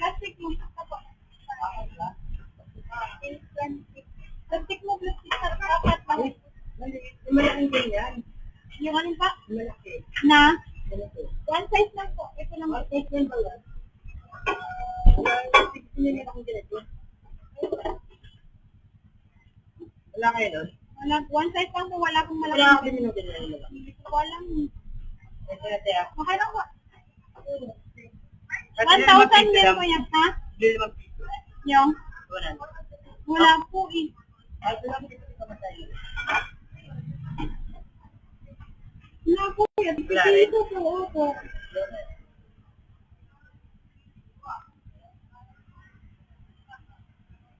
Plastic mo. Plastic mo, plastic sa dapat lang. Malaking ganyan. Yung ano pa? Malaki. Na? Malaki. One size lang po. Ito lang. One size lang ba yan? Wala akong ganito. Wala kayo nun? Wala, one size lang po. Wala pong malaki. Wala akong ganyan ganyan. Hindi ko alam. Okay lang po. 1,000 1,000 din po yan, ha? Hindi naman piso. Yung? Wala po eh. Ay, wala akong ganito naman tayo. Wala po yan. Wala rin? Ito po.